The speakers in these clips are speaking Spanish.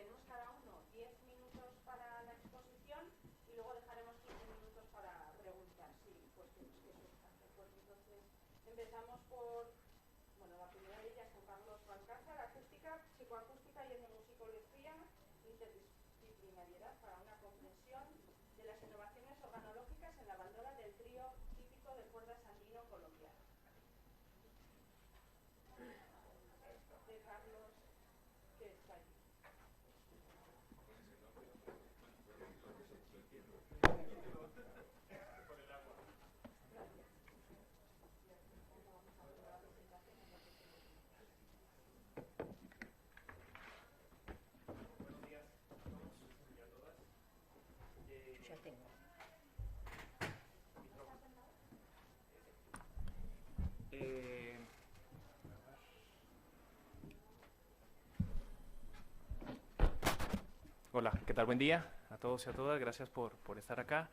tenemos cada uno 10 minutos para la exposición y luego dejaremos 15 minutos para preguntas y cuestiones que surjan. Pues entonces empezamos por, bueno, la primera de ellas con Carlos Francasa, la acústica, psicoacústica y etnomusicología, interdisciplinariedad para una comprensión de las innovaciones organológicas en la bandola del trío típico de cuerdas andino colombiano. De Carlos, que está aquí. Hola, ¿qué tal? Buen día a todos y a todas. Gracias por estar acá.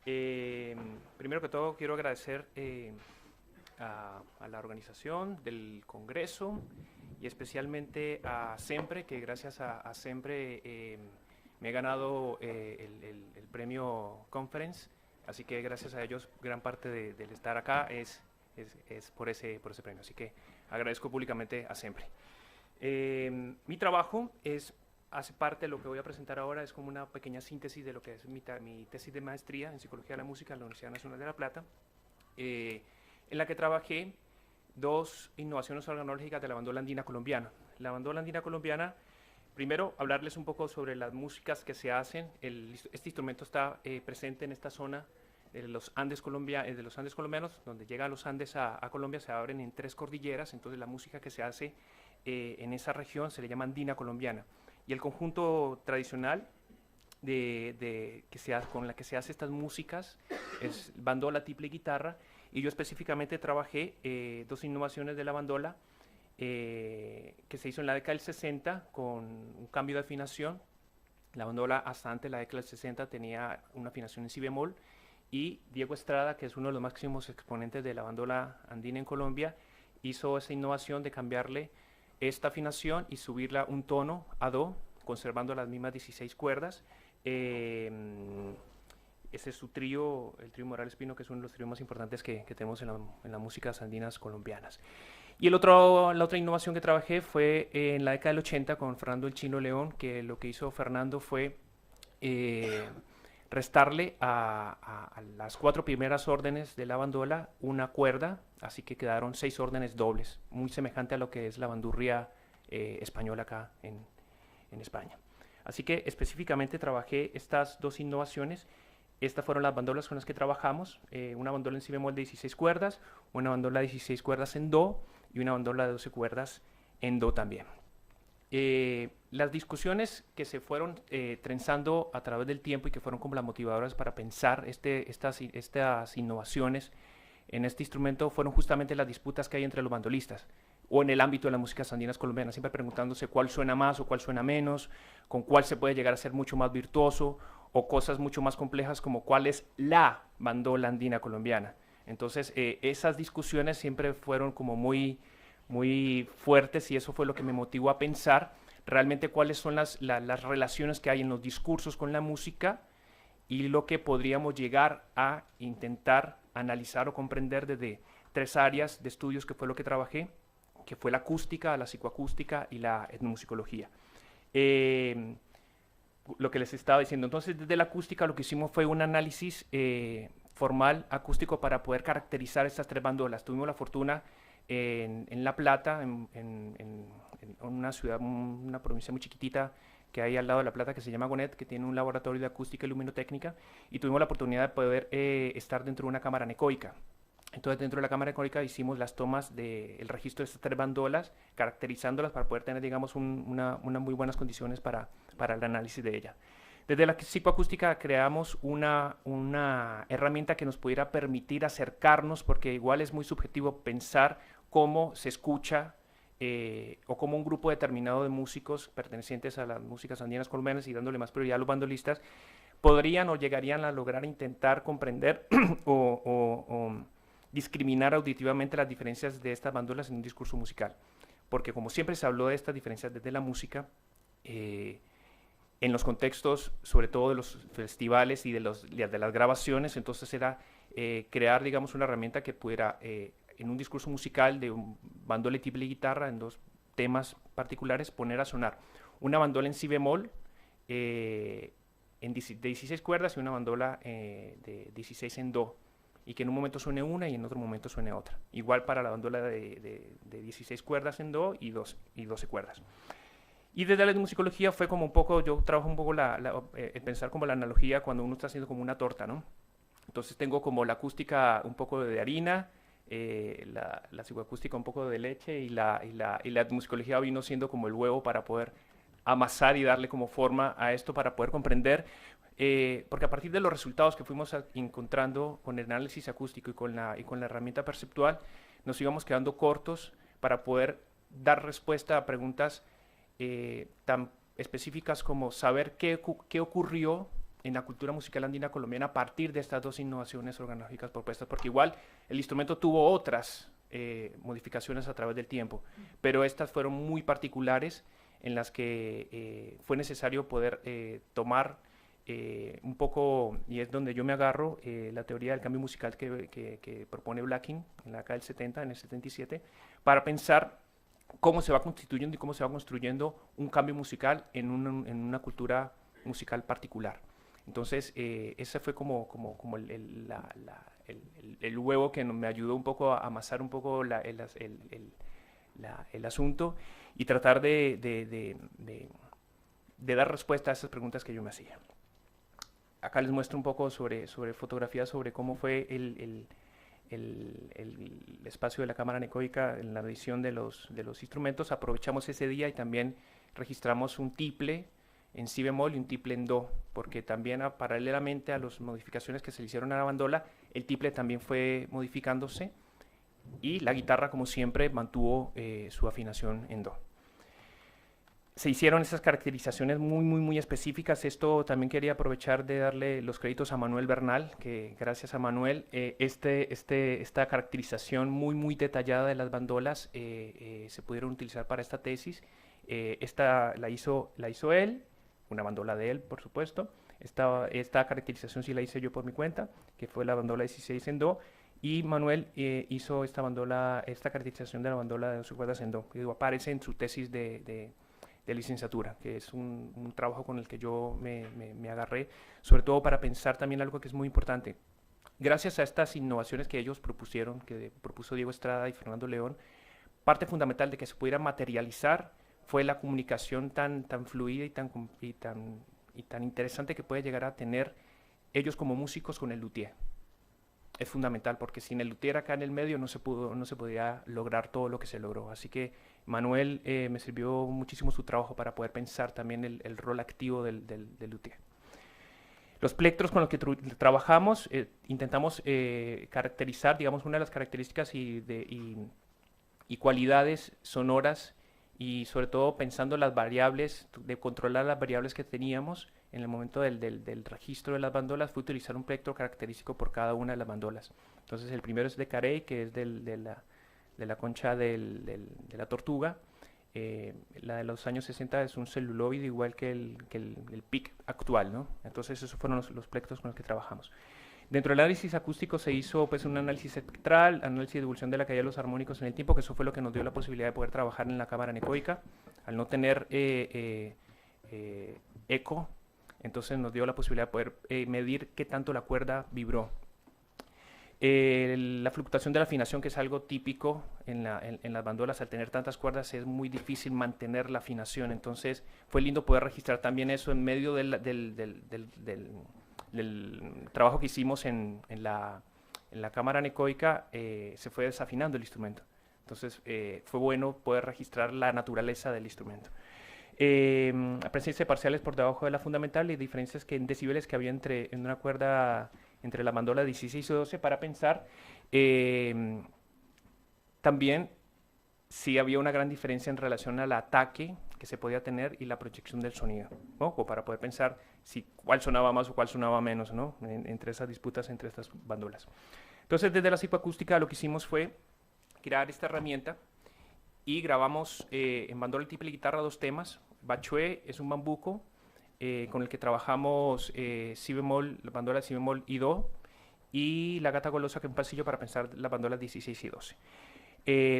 Primero que todo, quiero agradecer a la organización del Congreso y especialmente a SEMPRE, que gracias a SEMPRE me he ganado el premio Conference. Así que gracias a ellos, gran parte del estar acá es por ese premio. Así que agradezco públicamente a SEMPRE. Mi trabajo hace parte de lo que voy a presentar ahora, es como una pequeña síntesis de lo que es mi tesis de maestría en Psicología de la Música en la Universidad Nacional de La Plata, en la que trabajé dos innovaciones organológicas de la bandola andina colombiana. La bandola andina colombiana, primero hablarles un poco sobre las músicas que se hacen. Este instrumento está presente en esta zona de los Andes colombianos, donde llega a los Andes a Colombia, se abren en 3 cordilleras, entonces la música que se hace en esa región se le llama andina colombiana. Y el conjunto tradicional con la que se hace estas músicas es bandola, tiple y guitarra, y yo específicamente trabajé 2 innovaciones de la bandola que se hizo en la década del 60 con un cambio de afinación. La bandola hasta antes de la década del 60 tenía una afinación en si bemol, y Diego Estrada, que es uno de los máximos exponentes de la bandola andina en Colombia, hizo esa innovación de cambiarle esta afinación y subirla un tono a do, conservando las mismas 16 cuerdas. Ese es su trío, el trío Morales Pino, que es uno de los tríos más importantes que tenemos en las músicas andinas colombianas. Y la otra innovación que trabajé fue en la década del 80 con Fernando el Chino León, que lo que hizo Fernando fue restarle a las 4 primeras órdenes de la bandola una cuerda, así que quedaron 6 órdenes dobles, muy semejante a lo que es la bandurria española acá en España. Así que específicamente trabajé estas 2 innovaciones. Estas fueron las bandolas con las que trabajamos, una bandola en si bemol de 16 cuerdas, una bandola de 16 cuerdas en do y una bandola de 12 cuerdas en do también. Las discusiones que se fueron trenzando a través del tiempo y que fueron como las motivadoras para pensar estas innovaciones en este instrumento fueron justamente las disputas que hay entre los bandolistas o en el ámbito de las músicas andinas colombianas, siempre preguntándose cuál suena más o cuál suena menos, con cuál se puede llegar a ser mucho más virtuoso, o cosas mucho más complejas como cuál es la bandola andina colombiana. Entonces esas discusiones siempre fueron como muy fuertes, y eso fue lo que me motivó a pensar realmente cuáles son las relaciones que hay en los discursos con la música y lo que podríamos llegar a intentar analizar o comprender desde 3 áreas de estudios, que fue lo que trabajé, que fue la acústica, la psicoacústica y la etnomusicología. Lo que les estaba diciendo, entonces desde la acústica lo que hicimos fue un análisis formal acústico para poder caracterizar estas 3 bandolas. Tuvimos la fortuna en La Plata, en una ciudad, una provincia muy chiquitita que hay al lado de La Plata, que se llama Gonet, que tiene un laboratorio de acústica y luminotécnica, y tuvimos la oportunidad de poder estar dentro de una cámara anecoica. Entonces dentro de la cámara anecoica hicimos las tomas del registro de estas 3 bandolas, caracterizándolas para poder tener, digamos, unas muy buenas condiciones para el análisis de ella. Desde la psicoacústica creamos una herramienta que nos pudiera permitir acercarnos, porque igual es muy subjetivo pensar cómo se escucha o cómo un grupo determinado de músicos pertenecientes a las músicas andinas colombianas y dándole más prioridad a los bandolistas, podrían o llegarían a lograr intentar comprender o discriminar auditivamente las diferencias de estas bandolas en un discurso musical. Porque como siempre se habló de estas diferencias desde la música, en los contextos, sobre todo de los festivales y de las grabaciones. Entonces era crear, digamos, una herramienta que pudiera, en un discurso musical de un bandola, tiple y guitarra, en dos temas particulares, poner a sonar una bandola en si bemol de 16 cuerdas y una bandola de 16 en do, y que en un momento suene una y en otro momento suene otra. Igual para la bandola de 16 cuerdas en do y 12 cuerdas. Y desde la musicología fue como un poco, yo trabajo un poco el pensar como la analogía cuando uno está haciendo como una torta, ¿no? Entonces tengo como la acústica un poco de harina, la psicoacústica un poco de leche, y la musicología vino siendo como el huevo para poder amasar y darle como forma a esto para poder comprender, porque a partir de los resultados que fuimos encontrando con el análisis acústico y con la herramienta perceptual, nos íbamos quedando cortos para poder dar respuesta a preguntas tan específicas como saber qué ocurrió en la cultura musical andina colombiana a partir de estas dos innovaciones organológicas propuestas, porque igual el instrumento tuvo otras modificaciones a través del tiempo, pero estas fueron muy particulares, en las que fue necesario poder tomar un poco, y es donde yo me agarro, la teoría del cambio musical que propone Blacking en la década del 70, en el 77, para pensar cómo se va constituyendo y cómo se va construyendo un cambio musical en una cultura musical particular. Entonces, ese fue como el huevo que me ayudó un poco a amasar un poco el asunto y tratar de dar respuesta a esas preguntas que yo me hacía. Acá les muestro un poco sobre fotografías, sobre cómo fue el espacio de la cámara anecoica en la edición de los instrumentos. Aprovechamos ese día y también registramos un tiple en si bemol y un tiple en do, porque también paralelamente a las modificaciones que se le hicieron a la bandola, el tiple también fue modificándose, y la guitarra, como siempre, mantuvo su afinación en do. Se hicieron esas caracterizaciones muy específicas. Esto también quería aprovechar de darle los créditos a Manuel Bernal, que gracias a Manuel esta caracterización muy detallada de las bandolas se pudieron utilizar para esta tesis. Esta la hizo él, una bandola de él, por supuesto. Esta caracterización sí la hice yo por mi cuenta, que fue la bandola 16 en do, y Manuel hizo esta caracterización de la bandola de 12 cuerdas en do, que aparece en su tesis de licenciatura, que es un trabajo con el que yo me agarré, sobre todo para pensar también algo que es muy importante. Gracias a estas innovaciones que ellos propusieron, que propuso Diego Estrada y Fernando León, parte fundamental de que se pudiera materializar fue la comunicación tan fluida y tan interesante que puede llegar a tener ellos como músicos con el luthier. Es fundamental, porque sin el luthier acá en el medio no se podía lograr todo lo que se logró. Así que Manuel me sirvió muchísimo su trabajo para poder pensar también el rol activo del luthier. Los plectros con los que trabajamos, intentamos caracterizar, digamos, una de las características y cualidades sonoras, y sobre todo pensando las variables, de controlar las variables que teníamos en el momento del registro de las bandolas, fue utilizar un plectro característico por cada una de las bandolas. Entonces el primero es de Carey, que es de la concha de la tortuga. La de los años 60 es un celuloide, igual que el PIC actual, ¿no? Entonces esos fueron los plectros con los que trabajamos. Dentro del análisis acústico se hizo pues un análisis espectral, análisis de evolución de la caída de los armónicos en el tiempo, que eso fue lo que nos dio la posibilidad de poder trabajar en la cámara anecoica. Al no tener eco, entonces nos dio la posibilidad de poder medir qué tanto la cuerda vibró. La fluctuación de la afinación, que es algo típico en las bandolas, al tener tantas cuerdas es muy difícil mantener la afinación, entonces fue lindo poder registrar también eso en medio del trabajo que hicimos en la cámara anecoica. Se fue desafinando el instrumento, entonces fue bueno poder registrar la naturaleza del instrumento. Presencia de parciales por debajo de la fundamental y diferencias en decibeles que había en una cuerda entre la bandola 16 y 12 para pensar. También sí había una gran diferencia en relación al ataque que se podía tener y la proyección del sonido, ¿no? O para poder pensar cuál sonaba más o cuál sonaba menos, ¿no? Entre esas disputas entre estas bandolas. Entonces, desde la psicoacústica lo que hicimos fue crear esta herramienta y grabamos en bandola, tiple y guitarra 2 temas. Bachué es un bambuco, con el que trabajamos si bemol, la bandola si bemol y do, y La gata golosa, que es un pasillo para pensar las bandolas 16 y 12.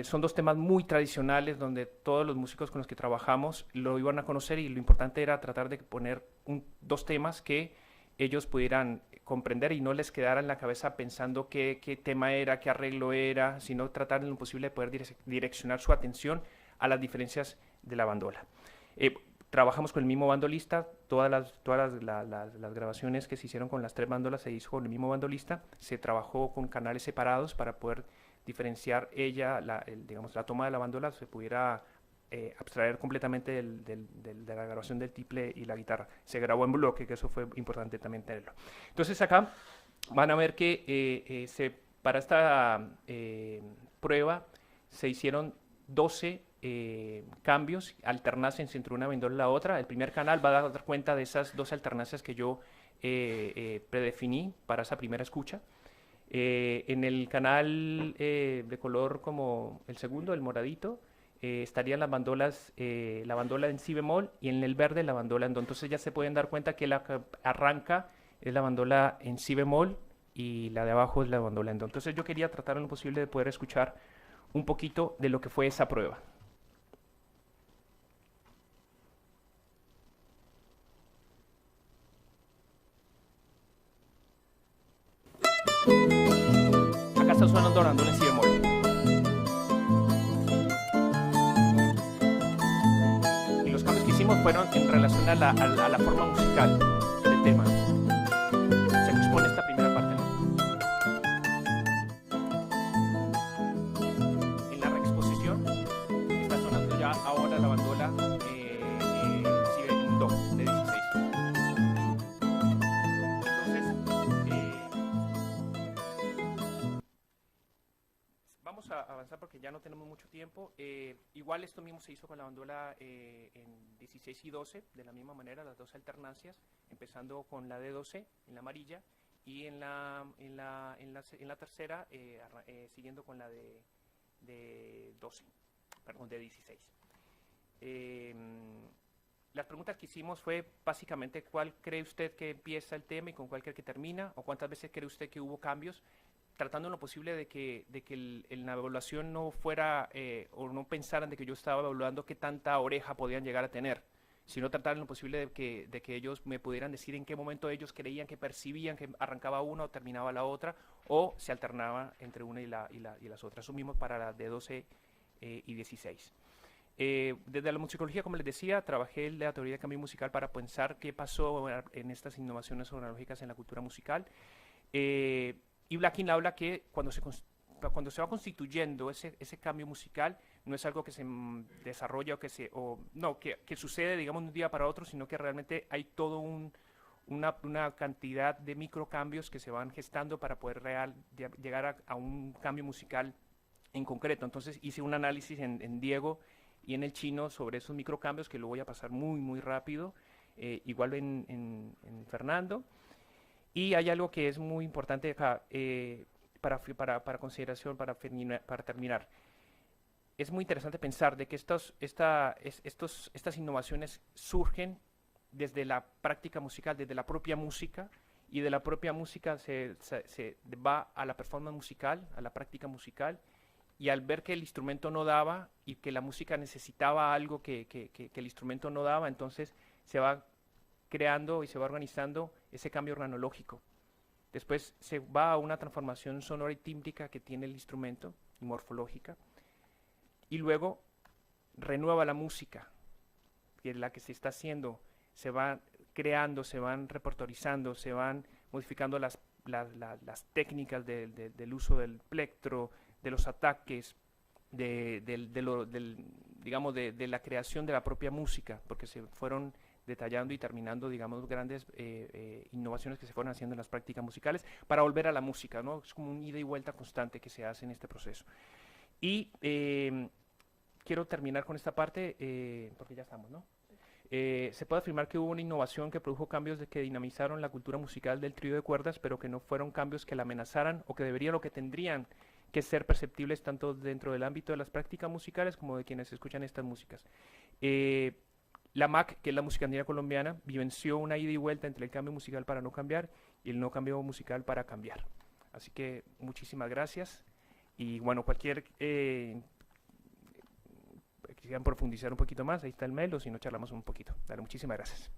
Son dos temas muy tradicionales donde todos los músicos con los que trabajamos lo iban a conocer, y lo importante era tratar de poner dos temas que ellos pudieran comprender y no les quedara en la cabeza pensando qué tema era, qué arreglo era, sino tratar en lo posible de poder direccionar su atención a las diferencias de la bandola. Trabajamos con el mismo bandolista, todas las grabaciones que se hicieron con las tres bandolas se hizo con el mismo bandolista, se trabajó con canales separados para poder diferenciar digamos, la toma de la bandola, se pudiera abstraer completamente de la grabación del tiple y la guitarra. Se grabó en bloque, que eso fue importante también tenerlo. Entonces acá van a ver que para esta prueba se hicieron 12 cambios, alternancias entre una bandola y la otra. El primer canal va a dar cuenta de esas 12 alternancias que yo predefiní para esa primera escucha. En el canal de color como el segundo, el moradito, estarían las bandolas, la bandola en si bemol, y en el verde la bandola en do. Entonces ya se pueden dar cuenta que la que arranca es la bandola en si bemol y la de abajo es la bandola en do. Entonces yo quería tratar en lo posible de poder escuchar un poquito de lo que fue esa prueba. Acá está sonando la bandola en si bemol. Y los cambios que hicimos fueron en relación a la forma musical del tema. Se expone esta primera parte, ¿no? En la reexposición está sonando ya ahora la bandola en do de 16. Vamos a avanzar porque ya no tenemos mucho tiempo. Igual esto mismo se hizo con la bandola en 16 y 12, de la misma manera, las dos alternancias, empezando con la de 12 en la amarilla y en la tercera siguiendo con la de 12, perdón, de 16. Las preguntas que hicimos fue básicamente cuál cree usted que empieza el tema y con cuál cree que termina, o cuántas veces cree usted que hubo cambios, tratando en lo posible de que la evaluación no fuera, o no pensaran de que yo estaba evaluando qué tanta oreja podían llegar a tener, sino tratar en lo posible de que ellos me pudieran decir en qué momento ellos creían que percibían que arrancaba una o terminaba la otra, o se alternaba entre una y las otras. Eso mismo para las de 12 y 16. Desde la musicología, como les decía, trabajé en la teoría de cambio musical para pensar qué pasó en estas innovaciones sonológicas en la cultura musical. Y Blacking habla que cuando se va constituyendo ese cambio musical, no es algo que se desarrolla que sucede, digamos, de un día para otro, sino que realmente hay todo una cantidad de microcambios que se van gestando para poder llegar a un cambio musical en concreto. Entonces hice un análisis en Diego y en el chino sobre esos microcambios, que lo voy a pasar muy, muy rápido, igual en Fernando. Y hay algo que es muy importante acá, para consideración, para terminar. Es muy interesante pensar de que estas innovaciones surgen desde la práctica musical, desde la propia música, y de la propia música se va a la performance musical, a la práctica musical, y al ver que el instrumento no daba y que la música necesitaba algo que el instrumento no daba, entonces se va creando y se va organizando ese cambio organológico. Después se va a una transformación sonora y tímbrica que tiene el instrumento, y morfológica, y luego renueva la música, que es la que se está haciendo, se va creando, se van repertorizando, se van modificando las técnicas del uso del plectro, de los ataques, digamos, de la creación de la propia música, porque se fueron detallando y terminando, digamos, grandes innovaciones que se fueron haciendo en las prácticas musicales para volver a la música, ¿no? Es como un ida y vuelta constante que se hace en este proceso. Y quiero terminar con esta parte, porque ya estamos, ¿no? Se puede afirmar que hubo una innovación que produjo cambios que dinamizaron la cultura musical del trío de cuerdas, pero que no fueron cambios que la amenazaran o que deberían o que tendrían que ser perceptibles tanto dentro del ámbito de las prácticas musicales como de quienes escuchan estas músicas. la MAC, que es la música andina colombiana, vivenció una ida y vuelta entre el cambio musical para no cambiar y el no cambio musical para cambiar. Así que muchísimas gracias. Y bueno, cualquier quisieran profundizar un poquito más, ahí está el mail, o si no charlamos un poquito. Dale, muchísimas gracias.